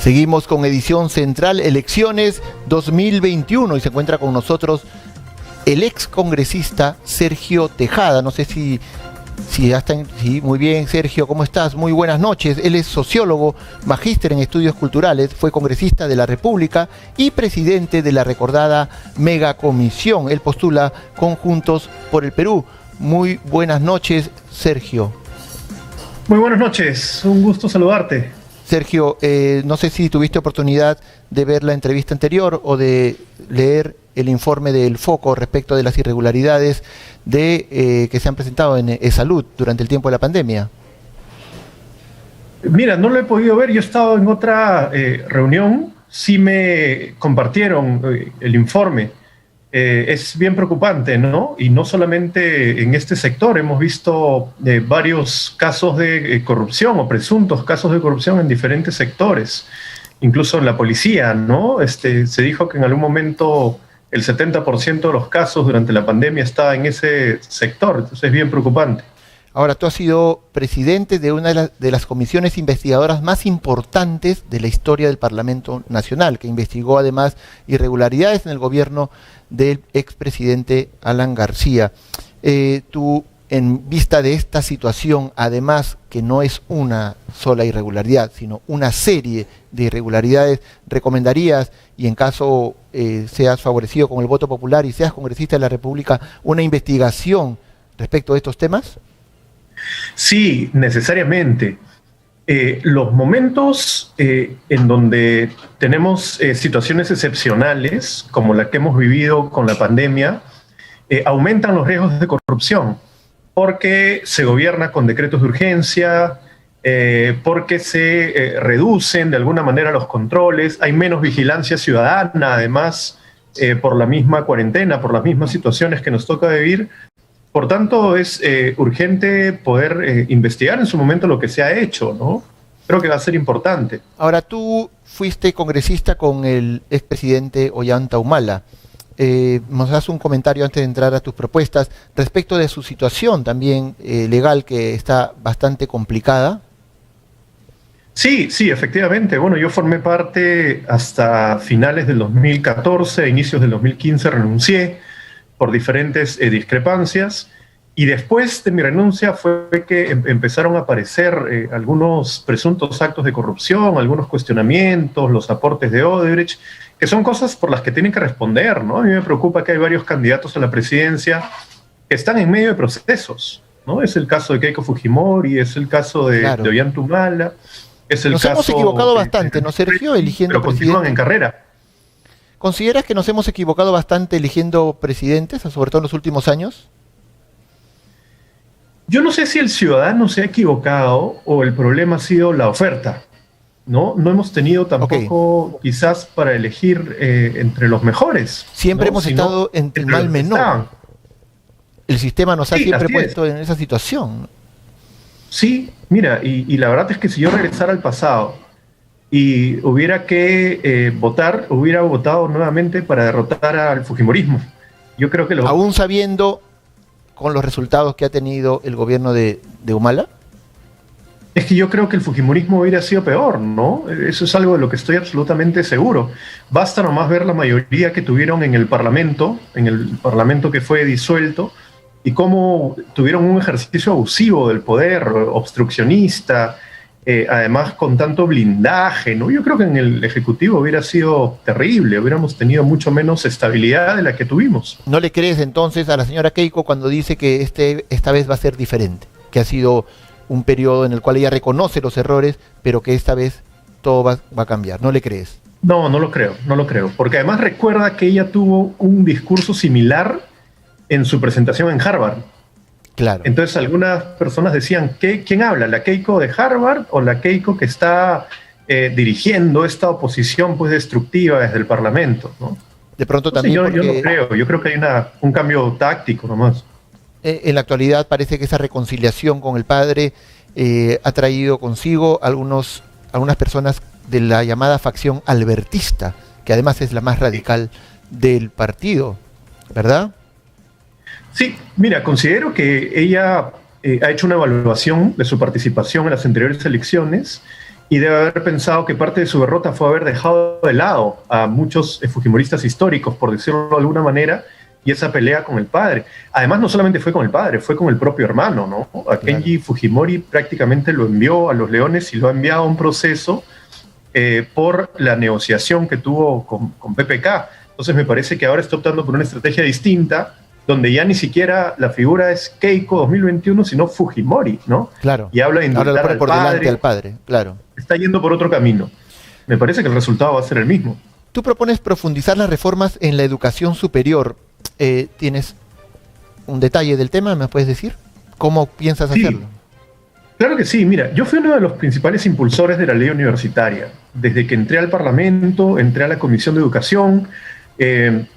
Seguimos con edición central, elecciones 2021, y se encuentra con nosotros el ex congresista Sergio Tejada. No sé si ya está. Sí, muy bien, Sergio, ¿cómo estás? Muy buenas noches. Él es sociólogo, magíster en estudios culturales, fue congresista de la República y presidente de la recordada Megacomisión. Él postula Conjuntos por el Perú. Muy buenas noches, Sergio. Muy buenas noches, un gusto saludarte. Sergio, no sé si tuviste oportunidad de ver la entrevista anterior o de leer el informe del Foco respecto de las irregularidades que se han presentado en Salud durante el tiempo de la pandemia. Mira, no lo he podido ver, yo he estado en otra reunión, sí me compartieron el informe. Es bien preocupante, ¿no? Y no solamente en este sector, hemos visto varios casos de corrupción o presuntos casos de corrupción en diferentes sectores, incluso en la policía, ¿no? Se dijo que en algún momento el 70% de los casos durante la pandemia estaba en ese sector, entonces es bien preocupante. Ahora, tú has sido presidente de una de las comisiones investigadoras más importantes de la historia del Parlamento Nacional, que investigó además irregularidades en el gobierno del expresidente Alan García. Tú, en vista de esta situación, además que no es una sola irregularidad, sino una serie de irregularidades, ¿recomendarías, y en caso seas favorecido con el voto popular y seas congresista de la República, una investigación respecto de estos temas? Sí, necesariamente. Los momentos en donde tenemos situaciones excepcionales, como la que hemos vivido con la pandemia, aumentan los riesgos de corrupción, porque se gobierna con decretos de urgencia, porque se reducen de alguna manera los controles, hay menos vigilancia ciudadana, además, por la misma cuarentena, por las mismas situaciones que nos toca vivir. Por tanto, es urgente poder investigar en su momento lo que se ha hecho, ¿no? Creo que va a ser importante. Ahora, tú fuiste congresista con el expresidente Ollanta Humala. ¿Nos das un comentario antes de entrar a tus propuestas respecto de su situación también legal, que está bastante complicada? Sí, efectivamente. Bueno, yo formé parte hasta finales del 2014, inicios del 2015 renuncié por diferentes discrepancias, y después de mi renuncia fue que empezaron a aparecer algunos presuntos actos de corrupción, algunos cuestionamientos, los aportes de Odebrecht, que son cosas por las que tienen que responder, ¿no? A mí me preocupa que hay varios candidatos a la presidencia que están en medio de procesos, ¿no? Es el caso de Keiko Fujimori, es el caso de Ollanta Humala, es el caso... Nos hemos equivocado bastante, ¿no, Sergio? Eligiendo pero continúan en carrera. ¿Consideras que nos hemos equivocado bastante eligiendo presidentes, sobre todo en los últimos años? Yo no sé si el ciudadano se ha equivocado o el problema ha sido la oferta, ¿no? No hemos tenido tampoco quizás para elegir entre los mejores. Siempre hemos estado en el mal menor. El sistema nos ha siempre puesto en esa situación. Sí, mira, y la verdad es que si yo regresara al pasado y hubiera que votar, hubiera votado nuevamente para derrotar al fujimorismo. Yo creo que aún sabiendo con los resultados que ha tenido el gobierno de Humala. Es que yo creo que el fujimorismo hubiera sido peor, ¿no? Eso es algo de lo que estoy absolutamente seguro. Basta nomás ver la mayoría que tuvieron en el Parlamento que fue disuelto, y cómo tuvieron un ejercicio abusivo del poder, obstruccionista, además con tanto blindaje, ¿no? Yo creo que en el Ejecutivo hubiera sido terrible, hubiéramos tenido mucho menos estabilidad de la que tuvimos. ¿No le crees entonces a la señora Keiko cuando dice que esta vez va a ser diferente? Que ha sido un periodo en el cual ella reconoce los errores, pero que esta vez todo va a cambiar. ¿No le crees? No lo creo, porque además recuerda que ella tuvo un discurso similar en su presentación en Harvard. Claro. Entonces algunas personas decían, ¿quién habla? ¿La Keiko de Harvard o la Keiko que está dirigiendo esta oposición pues destructiva desde el Parlamento, ¿no? De pronto también yo no creo, yo creo que hay un cambio táctico nomás. En la actualidad parece que esa reconciliación con el padre ha traído consigo algunas personas de la llamada facción albertista, que además es la más radical del partido, ¿verdad? Sí, mira, considero que ella ha hecho una evaluación de su participación en las anteriores elecciones y debe haber pensado que parte de su derrota fue haber dejado de lado a muchos fujimoristas históricos, por decirlo de alguna manera, y esa pelea con el padre. Además, no solamente fue con el padre, fue con el propio hermano, ¿no? A Kenji Fujimori prácticamente lo envió a los Leones y lo ha enviado a un proceso por la negociación que tuvo con PPK. Entonces me parece que ahora está optando por una estrategia distinta, donde ya ni siquiera la figura es Keiko 2021, sino Fujimori, ¿no? Claro. Y habla de indultar ahora por delante al padre, claro. Está yendo por otro camino. Me parece que el resultado va a ser el mismo. Tú propones profundizar las reformas en la educación superior. ¿Tienes un detalle del tema? ¿Me puedes decir? ¿Cómo piensas hacerlo? Claro que sí. Mira, yo fui uno de los principales impulsores de la ley universitaria. Desde que entré al Parlamento, entré a la Comisión de Educación,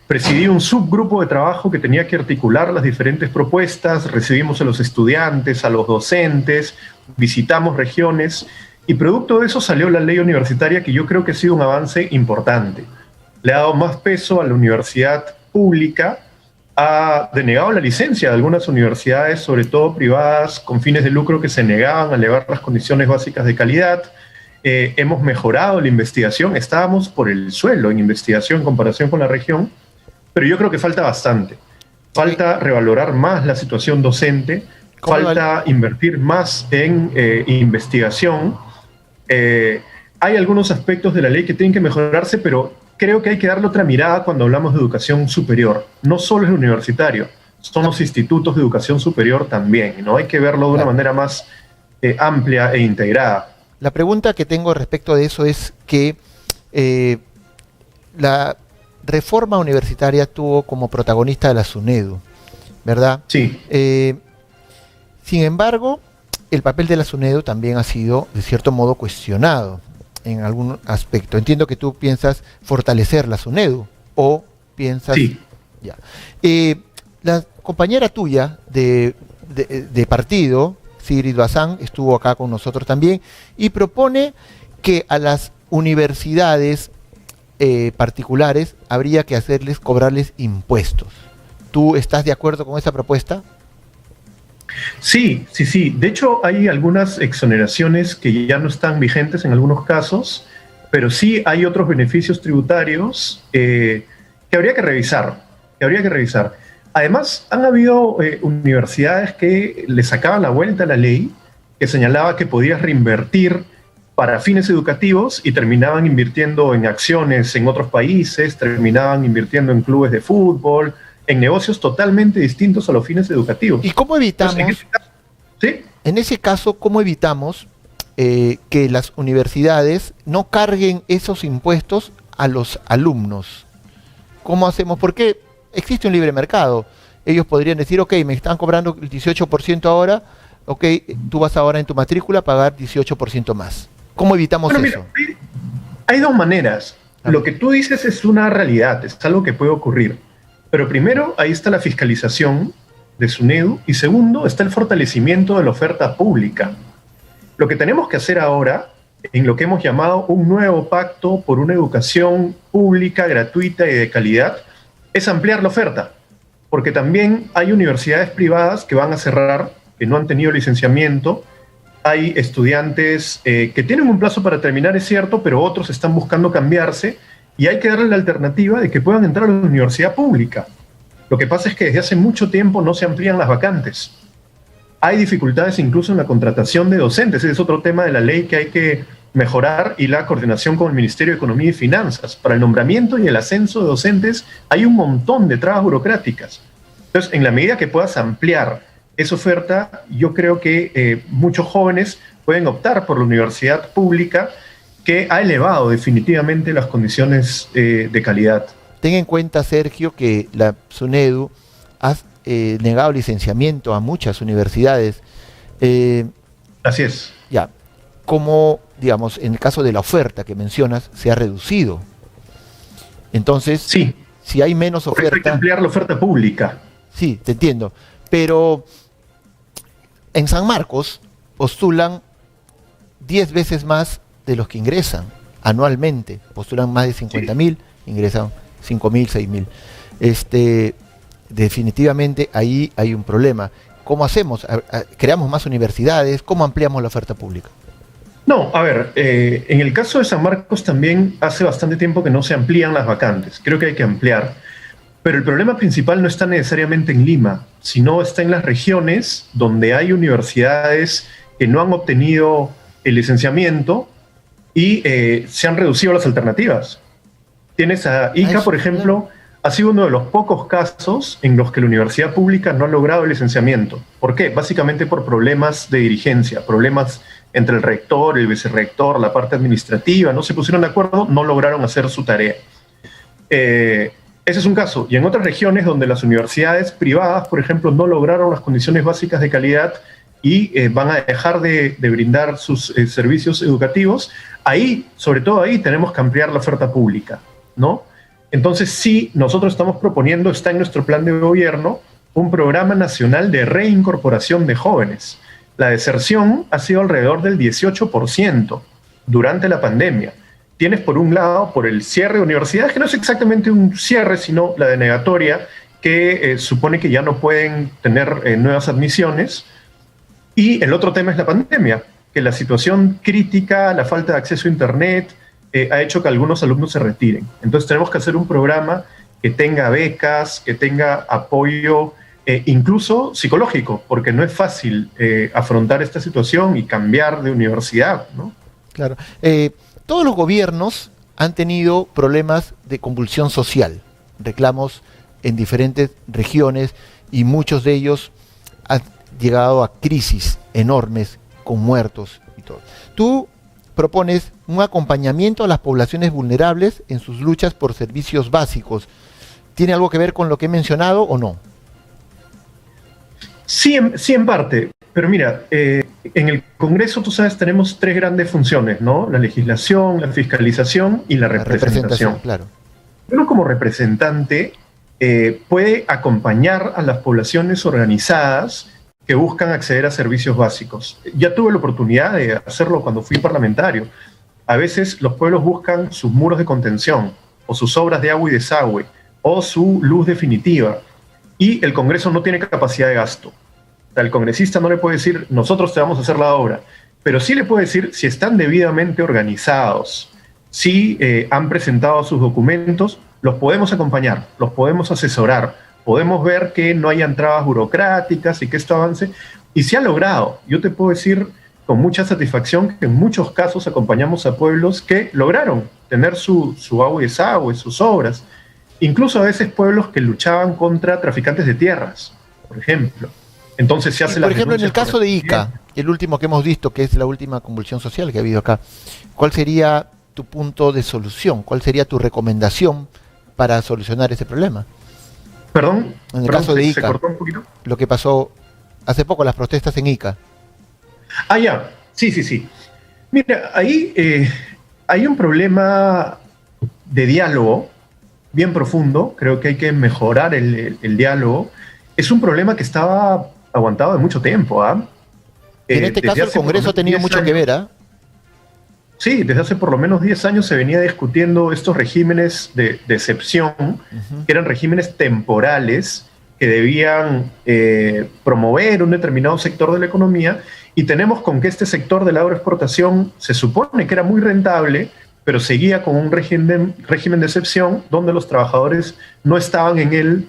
presidí un subgrupo de trabajo que tenía que articular las diferentes propuestas, recibimos a los estudiantes, a los docentes, visitamos regiones, y producto de eso salió la ley universitaria, que yo creo que ha sido un avance importante. Le ha dado más peso a la universidad pública, ha denegado la licencia de algunas universidades, sobre todo privadas, con fines de lucro, que se negaban a elevar las condiciones básicas de calidad. Hemos mejorado la investigación, estábamos por el suelo en investigación en comparación con la región, pero yo creo que falta bastante. Falta revalorar más la situación docente, falta invertir más en investigación. Hay algunos aspectos de la ley que tienen que mejorarse, pero creo que hay que darle otra mirada cuando hablamos de educación superior. No solo es universitario, son los institutos de educación superior también, ¿no? Hay que verlo de una manera más amplia e integrada. La pregunta que tengo respecto de eso es que la reforma universitaria tuvo como protagonista a la SUNEDU, ¿verdad? Sí. Sin embargo, el papel de la SUNEDU también ha sido, de cierto modo, cuestionado en algún aspecto. Entiendo que tú piensas fortalecer la SUNEDU, o piensas... Sí. Ya. La compañera tuya de partido, Sigrid Bazán, estuvo acá con nosotros también, y propone que a las universidades particulares habría que cobrarles impuestos. ¿Tú estás de acuerdo con esa propuesta? Sí. De hecho, hay algunas exoneraciones que ya no están vigentes en algunos casos, pero sí hay otros beneficios tributarios que habría que revisar. Además, han habido universidades que le sacaban la vuelta a la ley, que señalaba que podías reinvertir para fines educativos y terminaban invirtiendo en acciones en otros países, terminaban invirtiendo en clubes de fútbol, en negocios totalmente distintos a los fines educativos. ¿Y cómo evitamos, en ese caso, cómo evitamos que las universidades no carguen esos impuestos a los alumnos? ¿Cómo hacemos? Porque existe un libre mercado. Ellos podrían decir, ok, me están cobrando el 18% ahora, ok, tú vas ahora en tu matrícula a pagar 18% más. ¿Cómo evitamos eso? Mira, hay dos maneras. Lo que tú dices es una realidad, es algo que puede ocurrir. Pero primero, ahí está la fiscalización de SUNEDU, y segundo, está el fortalecimiento de la oferta pública. Lo que tenemos que hacer ahora, en lo que hemos llamado un nuevo pacto por una educación pública, gratuita y de calidad, es ampliar la oferta, porque también hay universidades privadas que van a cerrar, que no han tenido licenciamiento. Hay estudiantes que tienen un plazo para terminar, es cierto, pero otros están buscando cambiarse, y hay que darle la alternativa de que puedan entrar a la universidad pública. Lo que pasa es que desde hace mucho tiempo no se amplían las vacantes. Hay dificultades incluso en la contratación de docentes. Ese es otro tema de la ley que hay que mejorar, y la coordinación con el Ministerio de Economía y Finanzas. Para el nombramiento y el ascenso de docentes hay un montón de trabas burocráticas. Entonces, en la medida que puedas ampliar esa oferta, yo creo que muchos jóvenes pueden optar por la universidad pública, que ha elevado definitivamente las condiciones de calidad. Ten en cuenta, Sergio, que la SUNEDU ha negado licenciamiento a muchas universidades. Así es. Ya, como, digamos, en el caso de la oferta que mencionas, se ha reducido. Entonces, sí, si hay menos oferta... Por eso hay que ampliar la oferta pública. Sí, te entiendo. Pero en San Marcos postulan 10 veces más de los que ingresan anualmente. Postulan más de 50.000, ingresan 5.000, 6.000. Definitivamente ahí hay un problema. ¿Cómo hacemos? ¿Creamos más universidades? ¿Cómo ampliamos la oferta pública? No, a ver, en el caso de San Marcos también hace bastante tiempo que no se amplían las vacantes. Creo que hay que ampliar. Pero el problema principal no está necesariamente en Lima, sino está en las regiones donde hay universidades que no han obtenido el licenciamiento y se han reducido las alternativas. Tienes a Ica, por ejemplo, ha sido uno de los pocos casos en los que la universidad pública no ha logrado el licenciamiento. ¿Por qué? Básicamente por problemas de dirigencia, problemas entre el rector, el vicerrector, la parte administrativa, no se pusieron de acuerdo, no lograron hacer su tarea. Ese es un caso. Y en otras regiones donde las universidades privadas, por ejemplo, no lograron las condiciones básicas de calidad y van a dejar de brindar sus servicios educativos, ahí, sobre todo ahí, tenemos que ampliar la oferta pública, ¿no? Entonces, sí, nosotros estamos proponiendo, está en nuestro plan de gobierno, un programa nacional de reincorporación de jóvenes. La deserción ha sido alrededor del 18% durante la pandemia. Tienes por un lado, por el cierre de universidades, que no es exactamente un cierre, sino la denegatoria, que supone que ya no pueden tener nuevas admisiones. Y el otro tema es la pandemia, que la situación crítica, la falta de acceso a Internet, ha hecho que algunos alumnos se retiren. Entonces tenemos que hacer un programa que tenga becas, que tenga apoyo, incluso psicológico, porque no es fácil afrontar esta situación y cambiar de universidad, ¿no? Claro. Todos los gobiernos han tenido problemas de convulsión social, reclamos en diferentes regiones y muchos de ellos han llegado a crisis enormes con muertos y todo. Tú propones un acompañamiento a las poblaciones vulnerables en sus luchas por servicios básicos. ¿Tiene algo que ver con lo que he mencionado o no? Sí, en parte. Pero mira, en el Congreso, tú sabes, tenemos tres grandes funciones, ¿no? La legislación, la fiscalización y la representación. Claro. Uno como representante puede acompañar a las poblaciones organizadas que buscan acceder a servicios básicos. Ya tuve la oportunidad de hacerlo cuando fui parlamentario. A veces los pueblos buscan sus muros de contención, o sus obras de agua y desagüe, o su luz definitiva, y el Congreso no tiene capacidad de gasto. El congresista no le puede decir, nosotros te vamos a hacer la obra, pero sí le puede decir, si están debidamente organizados, si han presentado sus documentos, los podemos acompañar, los podemos asesorar, podemos ver que no hayan trabas burocráticas y que esto avance. Y se ha logrado. Yo te puedo decir con mucha satisfacción que en muchos casos acompañamos a pueblos que lograron tener su agua y desagüe, sus obras. Incluso a veces pueblos que luchaban contra traficantes de tierras, por ejemplo. Entonces se hace la... Por ejemplo, en el caso de Ica, el último que hemos visto, que es la última convulsión social que ha habido acá, ¿cuál sería tu punto de solución? ¿Cuál sería tu recomendación para solucionar ese problema? Perdón, en el caso de Ica, se cortó un poquito. Lo que pasó hace poco, las protestas en Ica. Ah, ya, sí. Mira, ahí hay un problema de diálogo bien profundo, creo que hay que mejorar el diálogo. Es un problema que estaba aguantado de mucho tiempo, ¿ah? En este caso el Congreso ha tenido mucho que ver, ¿ah? Sí, desde hace por lo menos 10 años se venía discutiendo estos regímenes de excepción, que eran regímenes temporales que debían promover un determinado sector de la economía, y tenemos con que este sector de la agroexportación se supone que era muy rentable, pero seguía con un régimen de excepción donde los trabajadores no estaban en el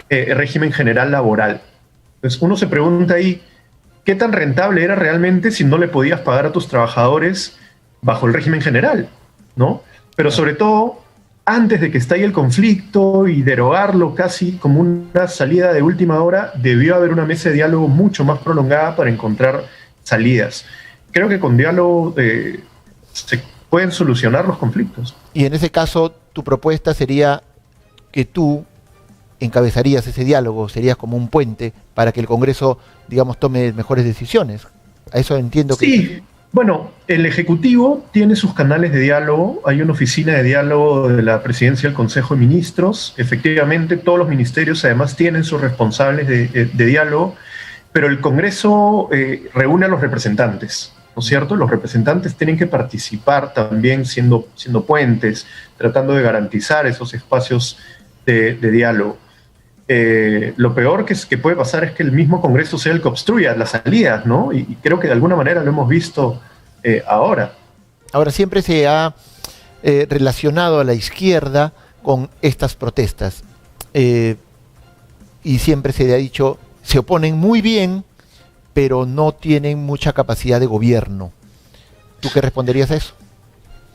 régimen general laboral. Entonces uno se pregunta ahí, ¿qué tan rentable era realmente si no le podías pagar a tus trabajadores bajo el régimen general, ¿no? Pero sobre todo, antes de que estalle el conflicto y derogarlo casi como una salida de última hora, debió haber una mesa de diálogo mucho más prolongada para encontrar salidas. Creo que con diálogo se pueden solucionar los conflictos. Y en ese caso, tu propuesta sería que tú encabezarías ese diálogo, serías como un puente para que el Congreso, digamos, tome mejores decisiones. A eso entiendo que... Sí. Bueno, el Ejecutivo tiene sus canales de diálogo, hay una oficina de diálogo de la Presidencia del Consejo de Ministros, efectivamente todos los ministerios además tienen sus responsables de diálogo, pero el Congreso reúne a los representantes, ¿no es cierto? Los representantes tienen que participar también siendo puentes, tratando de garantizar esos espacios de diálogo. Lo peor que puede pasar es que el mismo Congreso sea el que obstruya las salidas, ¿no? Y creo que de alguna manera lo hemos visto ahora. Ahora, siempre se ha relacionado a la izquierda con estas protestas. Y siempre se le ha dicho, se oponen muy bien, pero no tienen mucha capacidad de gobierno. ¿Tú qué responderías a eso?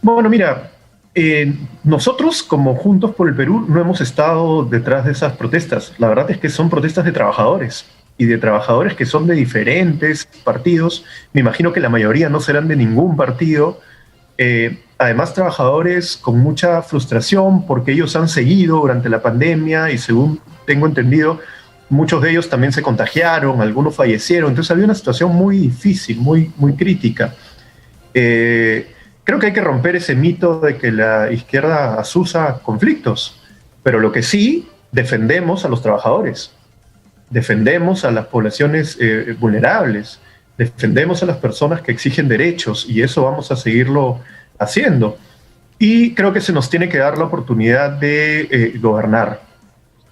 Bueno, mira, nosotros como Juntos por el Perú no hemos estado detrás de esas protestas. La verdad es que son protestas de trabajadores y de trabajadores que son de diferentes partidos. Me imagino que la mayoría no serán de ningún partido. Además, trabajadores con mucha frustración porque ellos han seguido durante la pandemia y según tengo entendido, muchos de ellos también se contagiaron, algunos fallecieron. Entonces había una situación muy difícil, muy crítica. Creo que hay que romper ese mito de que la izquierda asusa conflictos, pero lo que sí, defendemos a los trabajadores, defendemos a las poblaciones vulnerables, defendemos a las personas que exigen derechos y eso vamos a seguirlo haciendo. Y creo que se nos tiene que dar la oportunidad de gobernar.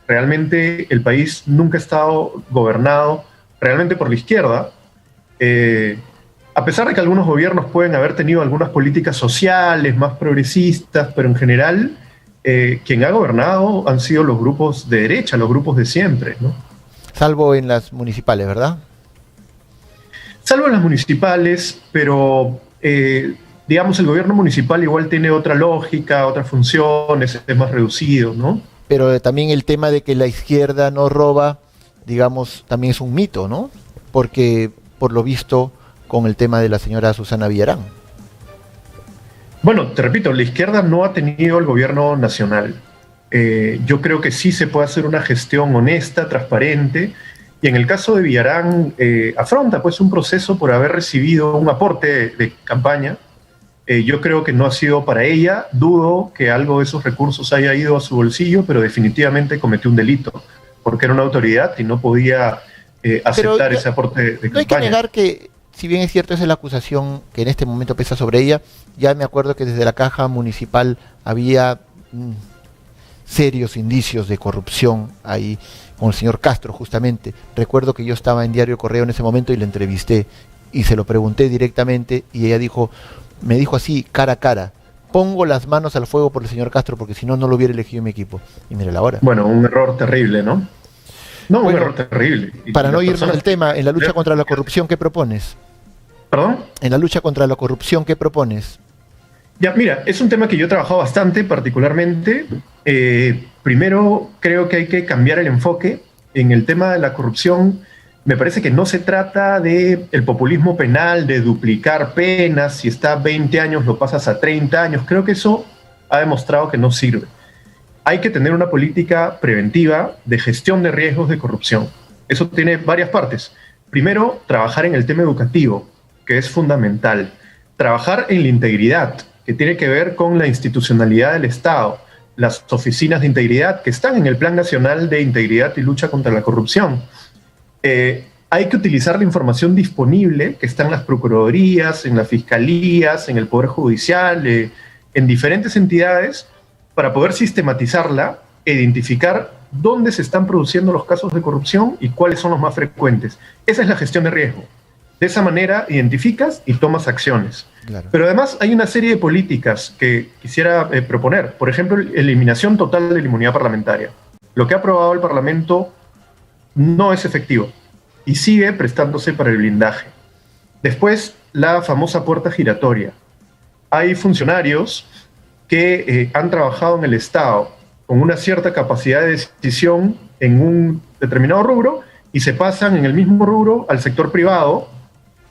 Realmente el país nunca ha estado gobernado realmente por la izquierda. A pesar de que algunos gobiernos pueden haber tenido algunas políticas sociales más progresistas, pero en general quien ha gobernado han sido los grupos de derecha, los grupos de siempre, ¿no? Salvo en las municipales, ¿verdad? Salvo en las municipales, pero digamos el gobierno municipal igual tiene otra lógica, otras funciones, es más reducido, ¿no? Pero también el tema de que la izquierda no roba, digamos, también es un mito, ¿no? Porque, por lo visto, con el tema de la señora Susana Villarán. Bueno, te repito, la izquierda no ha tenido el gobierno nacional. Yo creo que sí se puede hacer una gestión honesta, transparente, y en el caso de Villarán afronta pues un proceso por haber recibido un aporte de campaña. Yo creo que no ha sido para ella, dudo que algo de esos recursos haya ido a su bolsillo, pero definitivamente cometió un delito, porque era una autoridad y no podía aceptar ese aporte de campaña. No hay que negar que, si bien es cierto, esa es la acusación que en este momento pesa sobre ella, ya me acuerdo que desde la caja municipal había serios indicios de corrupción ahí con el señor Castro, justamente. Recuerdo que yo estaba en Diario Correo en ese momento y le entrevisté y se lo pregunté directamente y ella me dijo así, cara a cara, pongo las manos al fuego por el señor Castro porque si no, no lo hubiera elegido en mi equipo. Y mire la hora. Bueno, un error terrible, ¿no? No, bueno, un error terrible. Para no irnos del tema, en la lucha contra la corrupción, ¿qué propones? ¿Perdón? En la lucha contra la corrupción, ¿qué propones? Ya, mira, es un tema que yo he trabajado bastante, particularmente. Primero, creo que hay que cambiar el enfoque. En el tema de la corrupción, me parece que no se trata de el populismo penal, de duplicar penas, si está 20 años lo pasas a 30 años. Creo que eso ha demostrado que no sirve. Hay que tener una política preventiva de gestión de riesgos de corrupción. Eso tiene varias partes. Primero, trabajar en el tema educativo, que es fundamental. Trabajar en la integridad, que tiene que ver con la institucionalidad del Estado, las oficinas de integridad que están en el Plan Nacional de Integridad y Lucha contra la Corrupción. Hay que utilizar la información disponible que está en las procuradurías, en las fiscalías, en el Poder Judicial, en diferentes entidades, para poder sistematizarla e identificar dónde se están produciendo los casos de corrupción y cuáles son los más frecuentes. Esa es la gestión de riesgo. De esa manera identificas y tomas acciones. Claro. Pero además hay una serie de políticas que quisiera proponer. Por ejemplo, eliminación total de la inmunidad parlamentaria. Lo que ha aprobado el Parlamento no es efectivo y sigue prestándose para el blindaje. Después, la famosa puerta giratoria. Hay funcionarios que han trabajado en el Estado con una cierta capacidad de decisión en un determinado rubro y se pasan en el mismo rubro al sector privado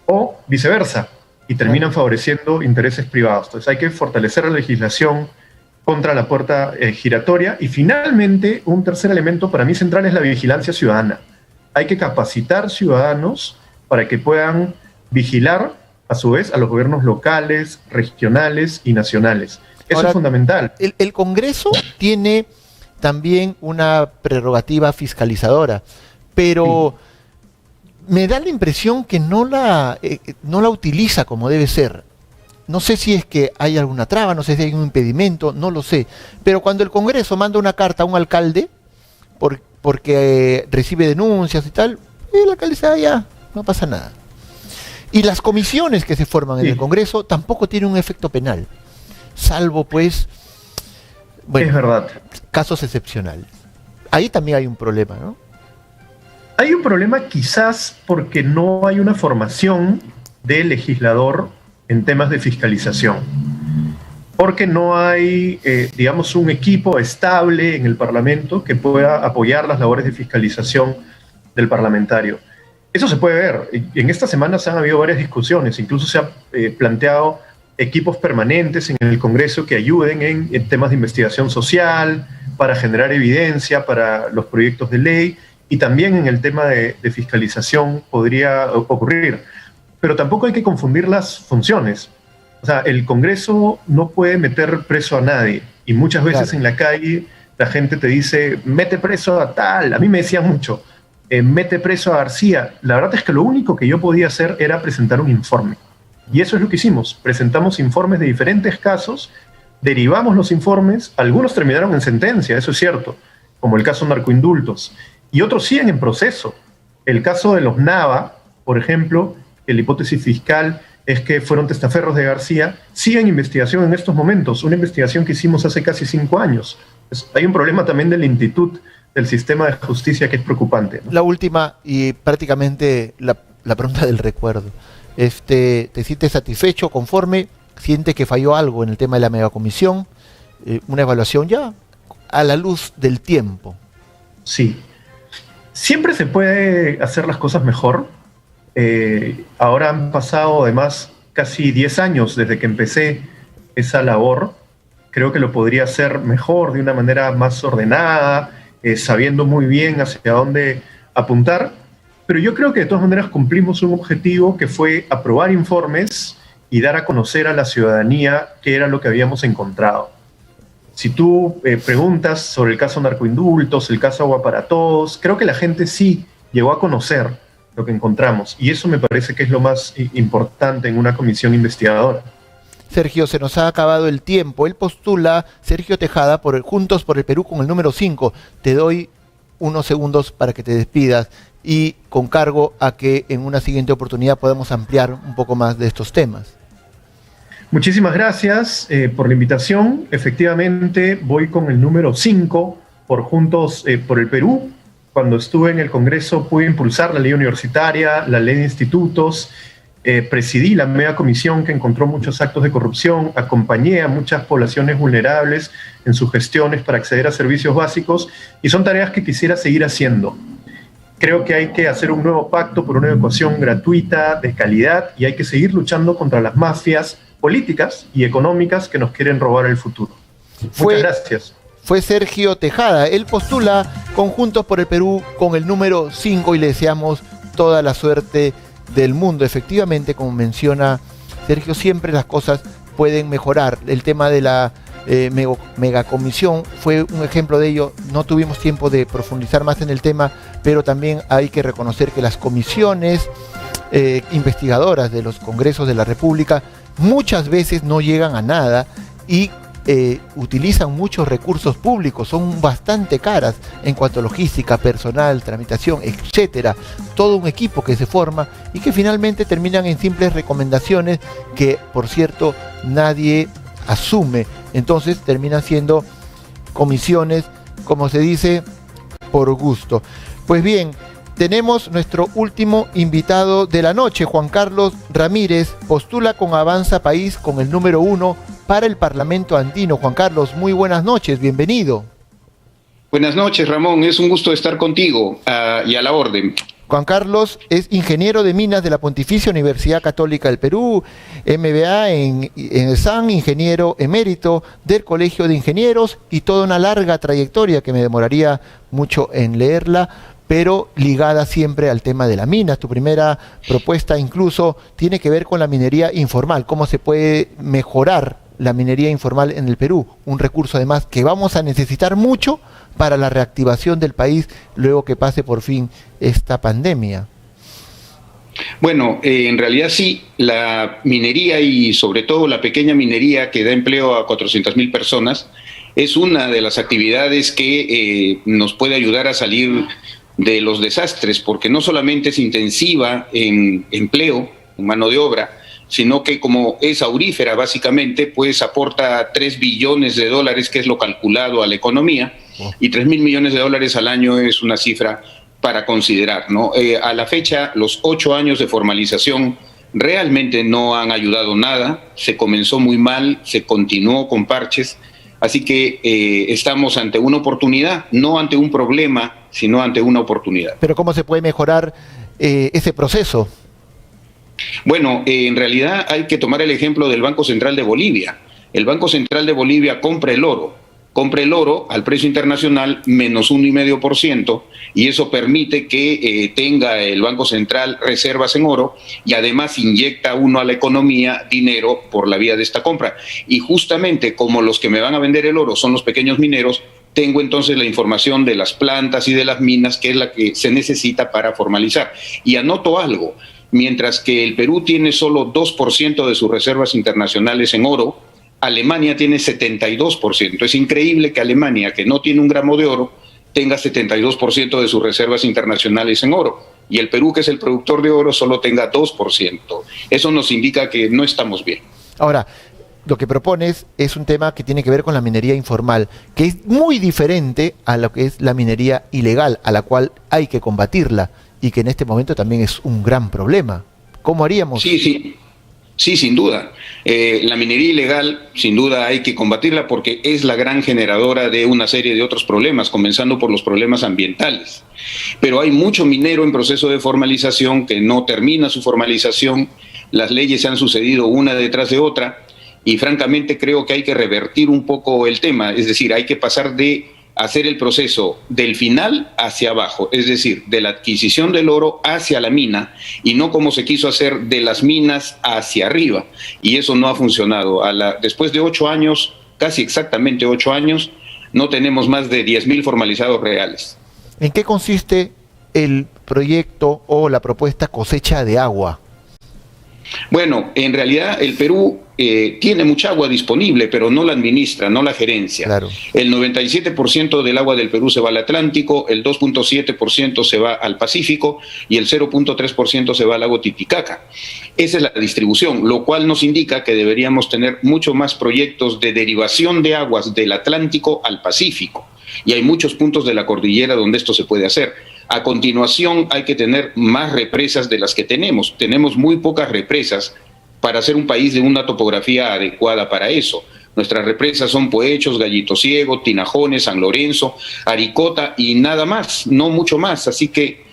o viceversa y terminan favoreciendo intereses privados. Entonces hay que fortalecer la legislación contra la puerta giratoria. Y finalmente, un tercer elemento para mí central es la vigilancia ciudadana. Hay que capacitar ciudadanos para que puedan vigilar, a su vez, a los gobiernos locales, regionales y nacionales. Eso ahora, es fundamental. El Congreso tiene también una prerrogativa fiscalizadora, pero me da la impresión que no la utiliza como debe ser. No sé si es que hay alguna traba, no sé si hay un impedimento, no lo sé. Pero cuando el Congreso manda una carta a un alcalde porque recibe denuncias y tal, el alcalde dice, ya, no pasa nada. Y las comisiones que se forman en el Congreso tampoco tienen un efecto penal, salvo pues, bueno, es verdad, casos excepcionales. Ahí también hay un problema, ¿no? Hay un problema quizás porque no hay una formación del legislador en temas de fiscalización. Porque no hay, digamos, un equipo estable en el Parlamento que pueda apoyar las labores de fiscalización del parlamentario. Eso se puede ver. En estas semanas han habido varias discusiones, incluso se han planteado equipos permanentes en el Congreso que ayuden en temas de investigación social, para generar evidencia para los proyectos de ley, y también en el tema de fiscalización podría ocurrir. Pero tampoco hay que confundir las funciones. O sea, el Congreso no puede meter preso a nadie, y muchas veces en la calle la gente te dice, mete preso a tal. A mí me decían mucho, mete preso a García. La verdad es que lo único que yo podía hacer era presentar un informe. Y eso es lo que hicimos. Presentamos informes de diferentes casos, derivamos los informes, algunos terminaron en sentencia, eso es cierto, como el caso narcoindultos, y otros siguen en proceso. El caso de los Nava, por ejemplo, la hipótesis fiscal es que fueron testaferros de García, sigue en investigación en estos momentos, una investigación que hicimos hace casi 5 años. Hay un problema también de lentitud del sistema de justicia que es preocupante, ¿no? La última y prácticamente la pregunta del recuerdo. ¿Te sientes satisfecho, conforme? ¿Sientes que falló algo en el tema de la megacomisión? ¿Una evaluación ya a la luz del tiempo? Sí. Siempre se puede hacer las cosas mejor. Ahora han pasado además casi 10 años desde que empecé esa labor. Creo que lo podría hacer mejor, de una manera más ordenada, sabiendo muy bien hacia dónde apuntar. Pero yo creo que de todas maneras cumplimos un objetivo que fue aprobar informes y dar a conocer a la ciudadanía qué era lo que habíamos encontrado. Si tú preguntas sobre el caso narcoindultos, el caso Agua para Todos, creo que la gente sí llegó a conocer lo que encontramos, y eso me parece que es lo más importante en una comisión investigadora. Sergio, se nos ha acabado el tiempo. Él postula, Sergio Tejada, por Juntos por el Perú con el número 5. Te doy unos segundos para que te despidas y con cargo a que en una siguiente oportunidad podamos ampliar un poco más de estos temas. Muchísimas gracias por la invitación. Efectivamente, voy con el número 5 por Juntos por el Perú. Cuando estuve en el Congreso pude impulsar la ley universitaria, la ley de institutos, presidí la mega comisión que encontró muchos actos de corrupción, acompañé a muchas poblaciones vulnerables en sus gestiones para acceder a servicios básicos, y son tareas que quisiera seguir haciendo. Creo que hay que hacer un nuevo pacto por una educación gratuita, de calidad, y hay que seguir luchando contra las mafias políticas y económicas que nos quieren robar el futuro. Muchas gracias. Fue Sergio Tejada. Él postula Juntos por el Perú con el número 5 y le deseamos toda la suerte del mundo. Efectivamente, como menciona Sergio, siempre las cosas pueden mejorar. El tema de la megacomisión fue un ejemplo de ello. No tuvimos tiempo de profundizar más en el tema, pero también hay que reconocer que las comisiones investigadoras de los congresos de la República muchas veces no llegan a nada y utilizan muchos recursos públicos, son bastante caras en cuanto a logística, personal, tramitación, etcétera. Todo un equipo que se forma y que finalmente terminan en simples recomendaciones que, por cierto, nadie asume. Entonces terminan siendo comisiones, como se dice, por gusto. Pues bien, tenemos nuestro último invitado de la noche. Juan Carlos Ramírez postula con Avanza País con el número 1 para el Parlamento andino. Juan Carlos, muy buenas noches, bienvenido. Buenas noches, Ramón, es un gusto estar contigo y a la orden. Juan Carlos es ingeniero de minas de la Pontificia Universidad Católica del Perú, MBA en SAN, ingeniero emérito del Colegio de Ingenieros, y toda una larga trayectoria que me demoraría mucho en leerla, pero ligada siempre al tema de las minas. Tu primera propuesta incluso tiene que ver con la minería informal, cómo se puede mejorar la minería informal en el Perú, un recurso además que vamos a necesitar mucho para la reactivación del país luego que pase por fin esta pandemia. Bueno, en realidad sí, la minería y sobre todo la pequeña minería que da empleo a 400,000 personas es una de las actividades que nos puede ayudar a salir de los desastres, porque no solamente es intensiva en empleo, mano de obra, sino que como es aurífera básicamente, pues aporta 3 billones de dólares, que es lo calculado a la economía, y 3.000 millones de dólares al año es una cifra para considerar, ¿no? A la fecha, los 8 años de formalización realmente no han ayudado nada, se comenzó muy mal, se continuó con parches, así que estamos ante una oportunidad, no ante un problema, sino ante una oportunidad. Pero ¿cómo se puede mejorar ese proceso? Bueno, en realidad hay que tomar el ejemplo del Banco Central de Bolivia. El Banco Central de Bolivia compra el oro al precio internacional menos 1,5%, y eso permite que tenga el Banco Central reservas en oro y además inyecta uno a la economía dinero por la vía de esta compra. Y justamente como los que me van a vender el oro son los pequeños mineros, tengo entonces la información de las plantas y de las minas, que es la que se necesita para formalizar. Y anoto algo. Mientras que el Perú tiene solo 2% de sus reservas internacionales en oro, Alemania tiene 72%. Es increíble que Alemania, que no tiene un gramo de oro, tenga 72% de sus reservas internacionales en oro. Y el Perú, que es el productor de oro, solo tenga 2%. Eso nos indica que no estamos bien. Ahora, lo que propones es un tema que tiene que ver con la minería informal, que es muy diferente a lo que es la minería ilegal, a la cual hay que combatirla, y que en este momento también es un gran problema. ¿Cómo haríamos? Sí, sin duda. La minería ilegal, sin duda, hay que combatirla porque es la gran generadora de una serie de otros problemas, comenzando por los problemas ambientales. Pero hay mucho minero en proceso de formalización que no termina su formalización, las leyes se han sucedido una detrás de otra, y francamente creo que hay que revertir un poco el tema, es decir, hay que pasar de hacer el proceso del final hacia abajo, es decir, de la adquisición del oro hacia la mina, y no como se quiso hacer de las minas hacia arriba, y eso no ha funcionado. Después de 8 años, casi exactamente 8 años, no tenemos más de 10.000 formalizados reales. ¿En qué consiste el proyecto o la propuesta cosecha de agua? Bueno, en realidad el Perú tiene mucha agua disponible, pero no la administra, no la gerencia. Claro. El 97% del agua del Perú se va al Atlántico, el 2,7% se va al Pacífico y el 0,3% se va al lago Titicaca. Esa es la distribución, lo cual nos indica que deberíamos tener mucho más proyectos de derivación de aguas del Atlántico al Pacífico. Y hay muchos puntos de la cordillera donde esto se puede hacer. A continuación hay que tener más represas de las que tenemos. Tenemos muy pocas represas para ser un país de una topografía adecuada para eso. Nuestras represas son Poechos, Gallito Ciego, Tinajones, San Lorenzo, Aricota y nada más, no mucho más. Así que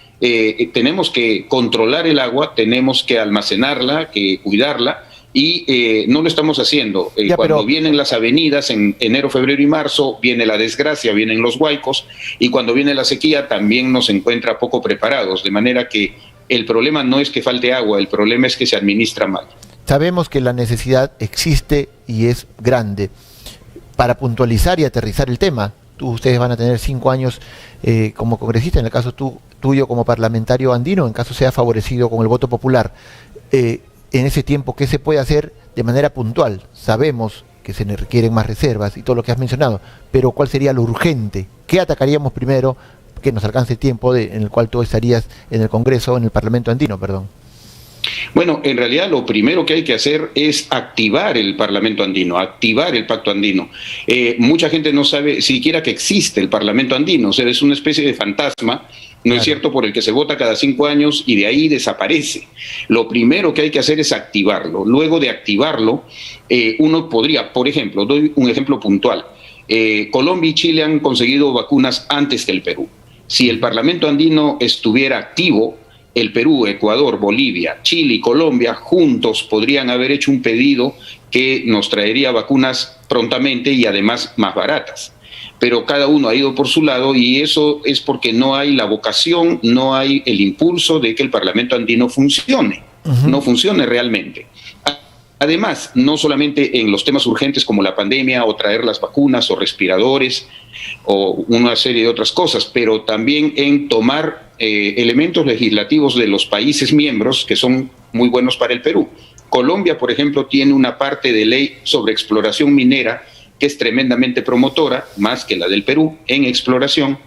tenemos que controlar el agua, tenemos que almacenarla, que cuidarla, y no lo estamos haciendo. Cuando vienen las avenidas en enero, febrero y marzo, viene la desgracia, vienen los huaicos, y cuando viene la sequía también nos encuentra poco preparados, de manera que el problema no es que falte agua, el problema es que se administra mal. Sabemos que la necesidad existe y es grande. Para puntualizar y aterrizar el tema, ustedes van a tener 5 años como congresista, en el caso tuyo como parlamentario andino, en caso sea favorecido con el voto popular. En ese tiempo, ¿qué se puede hacer de manera puntual? Sabemos que se requieren más reservas y todo lo que has mencionado, pero ¿cuál sería lo urgente? ¿Qué atacaríamos primero que nos alcance el tiempo en el cual tú estarías en el Congreso, en el Parlamento andino, perdón? Bueno, en realidad lo primero que hay que hacer es activar el Parlamento andino, activar el Pacto Andino. Mucha gente no sabe siquiera que existe el Parlamento andino, o sea, es una especie de fantasma, ¿no es cierto?, por el que se vota cada 5 años y de ahí desaparece. Lo primero que hay que hacer es activarlo. Luego de activarlo, uno podría, por ejemplo, doy un ejemplo puntual, Colombia y Chile han conseguido vacunas antes que el Perú. Si el Parlamento andino estuviera activo, el Perú, Ecuador, Bolivia, Chile y Colombia juntos podrían haber hecho un pedido que nos traería vacunas prontamente y además más baratas. Pero cada uno ha ido por su lado y eso es porque no hay la vocación, no hay el impulso de que el Parlamento andino funcione, no funcione realmente. Además, no solamente en los temas urgentes como la pandemia o traer las vacunas o respiradores o una serie de otras cosas, pero también en tomar elementos legislativos de los países miembros que son muy buenos para el Perú. Colombia, por ejemplo, tiene una parte de ley sobre exploración minera que es tremendamente promotora, más que la del Perú, en exploración.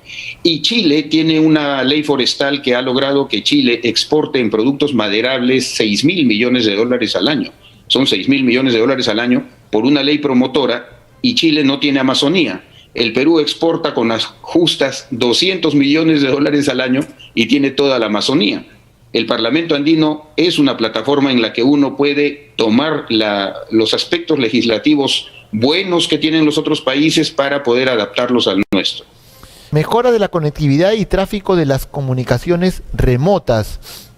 Y Chile tiene una ley forestal que ha logrado que Chile exporte en productos maderables 6.000 millones de dólares al año. Son 6.000 millones de dólares al año por una ley promotora, y Chile no tiene Amazonía. El Perú exporta con las justas 200 millones de dólares al año y tiene toda la Amazonía. El Parlamento Andino es una plataforma en la que uno puede tomar los aspectos legislativos buenos que tienen los otros países para poder adaptarlos al nuestro. Mejora de la conectividad y tráfico de las comunicaciones remotas.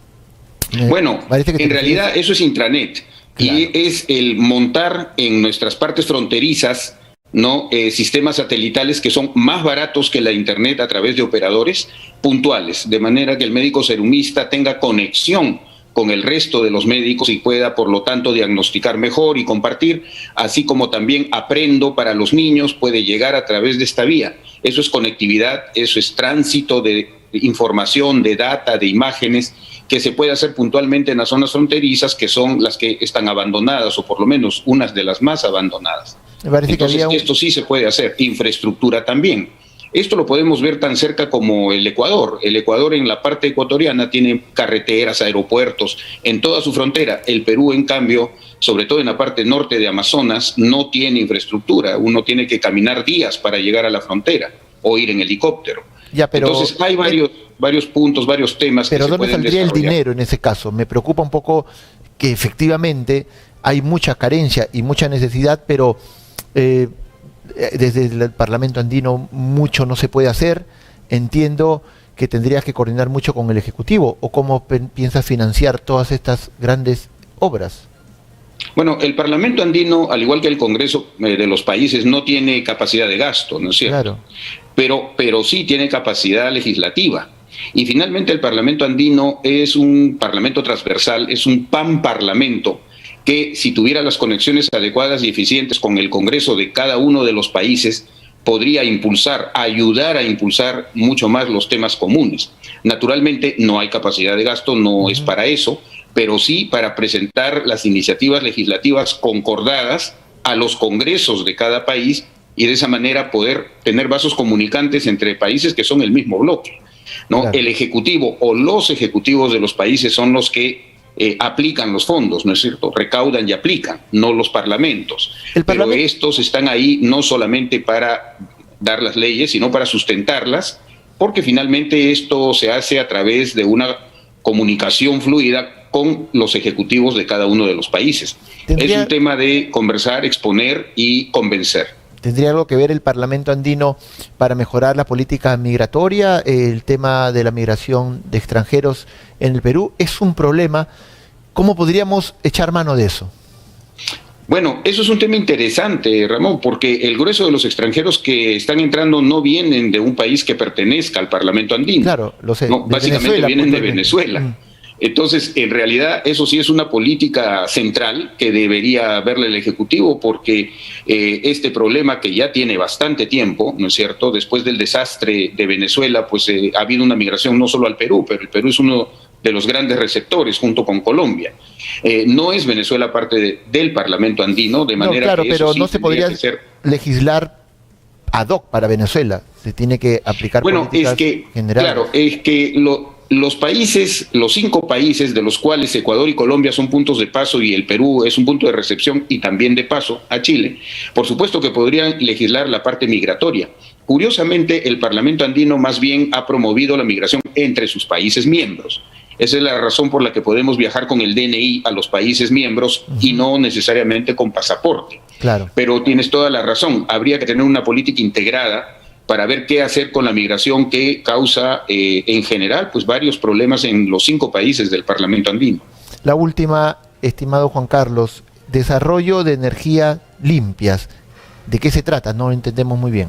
Bueno, en realidad eso es intranet. Claro. Y es el montar en nuestras partes fronterizas, ¿no? Sistemas satelitales que son más baratos que la internet a través de operadores puntuales, de manera que el médico serumista tenga conexión con el resto de los médicos y pueda, por lo tanto, diagnosticar mejor y compartir, así como también aprendo para los niños puede llegar a través de esta vía. Eso es conectividad, eso es tránsito de información, de data, de imágenes, que se puede hacer puntualmente en las zonas fronterizas, que son las que están abandonadas, o por lo menos unas de las más abandonadas. Entonces, esto sí se puede hacer. Infraestructura también. Esto lo podemos ver tan cerca como el Ecuador. El Ecuador en la parte ecuatoriana tiene carreteras, aeropuertos, en toda su frontera. El Perú, en cambio, sobre todo en la parte norte de Amazonas, no tiene infraestructura. Uno tiene que caminar días para llegar a la frontera o ir en helicóptero. Ya, pero, entonces hay varios puntos, varios temas. Pero ¿dónde saldría el dinero en ese caso? Me preocupa un poco que efectivamente hay mucha carencia y mucha necesidad, pero desde el Parlamento Andino mucho no se puede hacer. Entiendo que tendrías que coordinar mucho con el Ejecutivo. ¿O cómo piensas financiar todas estas grandes obras? Bueno, el Parlamento Andino, al igual que el Congreso de los países, no tiene capacidad de gasto, ¿no es cierto? Claro. Pero sí tiene capacidad legislativa. Y finalmente el Parlamento Andino es un parlamento transversal, es un panparlamento que, si tuviera las conexiones adecuadas y eficientes con el Congreso de cada uno de los países, podría ayudar a impulsar mucho más los temas comunes. Naturalmente no hay capacidad de gasto, no es para eso, pero sí para presentar las iniciativas legislativas concordadas a los congresos de cada país, y de esa manera poder tener vasos comunicantes entre países que son el mismo bloque, ¿no? Claro. El Ejecutivo o los ejecutivos de los países son los que aplican los fondos, ¿no es cierto? Recaudan y aplican, no los parlamentos. Pero estos están ahí no solamente para dar las leyes, sino para sustentarlas, porque finalmente esto se hace a través de una comunicación fluida con los ejecutivos de cada uno de los países. Es un tema de conversar, exponer y convencer. ¿Tendría algo que ver el Parlamento Andino para mejorar la política migratoria? El tema de la migración de extranjeros en el Perú es un problema. ¿Cómo podríamos echar mano de eso? Bueno, eso es un tema interesante, Ramón, porque el grueso de los extranjeros que están entrando no vienen de un país que pertenezca al Parlamento Andino. Claro, lo sé. No, básicamente vienen de Venezuela. Entonces, en realidad, eso sí es una política central que debería verle el Ejecutivo, porque este problema, que ya tiene bastante tiempo, ¿no es cierto? Después del desastre de Venezuela, pues ha habido una migración no solo al Perú, pero el Perú es uno de los grandes receptores junto con Colombia. No es Venezuela parte del Parlamento Andino, de manera claro, que pero eso sí no se podría legislar ad hoc para Venezuela. Se tiene que aplicar políticas generales. Claro, es que los países, los 5 países de los cuales Ecuador y Colombia son puntos de paso y el Perú es un punto de recepción y también de paso a Chile, por supuesto que podrían legislar la parte migratoria. Curiosamente, el Parlamento Andino más bien ha promovido la migración entre sus países miembros. Esa es la razón por la que podemos viajar con el DNI a los países miembros y no necesariamente con pasaporte. Claro. Pero tienes toda la razón, habría que tener una política integrada para ver qué hacer con la migración que causa en general pues varios problemas en los 5 países del Parlamento Andino. La última, estimado Juan Carlos, desarrollo de energías limpias. ¿De qué se trata? No lo entendemos muy bien.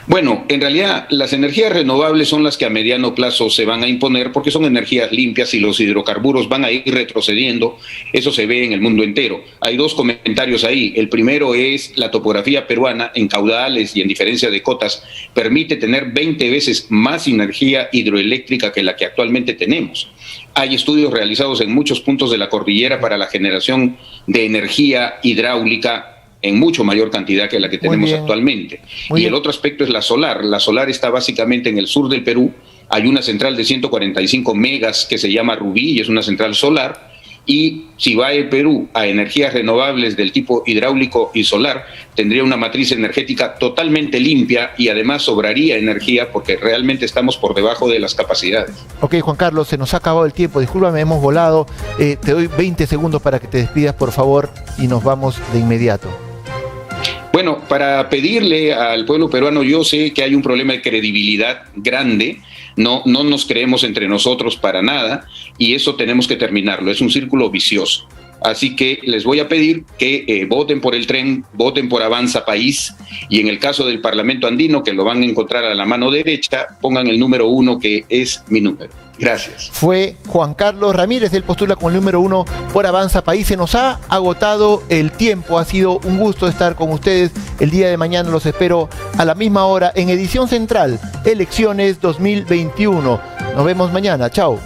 Bueno, en realidad las energías renovables son las que a mediano plazo se van a imponer porque son energías limpias y los hidrocarburos van a ir retrocediendo. Eso se ve en el mundo entero. Hay 2 comentarios ahí. El primero es la topografía peruana en caudales y en diferencia de cotas permite tener 20 veces más energía hidroeléctrica que la que actualmente tenemos. Hay estudios realizados en muchos puntos de la cordillera para la generación de energía hidráulica en mucho mayor cantidad que la que tenemos actualmente. Y el otro aspecto es la solar. La solar está básicamente en el sur del Perú. Hay una central de 145 megas que se llama Rubí y es una central solar. Y si va el Perú a energías renovables del tipo hidráulico y solar, tendría una matriz energética totalmente limpia y además sobraría energía porque realmente estamos por debajo de las capacidades. Ok, Juan Carlos, se nos ha acabado el tiempo, discúlpame, hemos volado. Te doy 20 segundos para que te despidas, por favor, y nos vamos de inmediato. Bueno, para pedirle al pueblo peruano, yo sé que hay un problema de credibilidad grande, no nos creemos entre nosotros para nada y eso tenemos que terminarlo, es un círculo vicioso. Así que les voy a pedir que voten por el tren, voten por Avanza País y en el caso del Parlamento Andino, que lo van a encontrar a la mano derecha, pongan el número 1 que es mi número. Gracias. Fue Juan Carlos Ramírez, él postula con el número 1 por Avanza País. Se nos ha agotado el tiempo, ha sido un gusto estar con ustedes. El día de mañana los espero a la misma hora en Edición Central, Elecciones 2021. Nos vemos mañana, chao.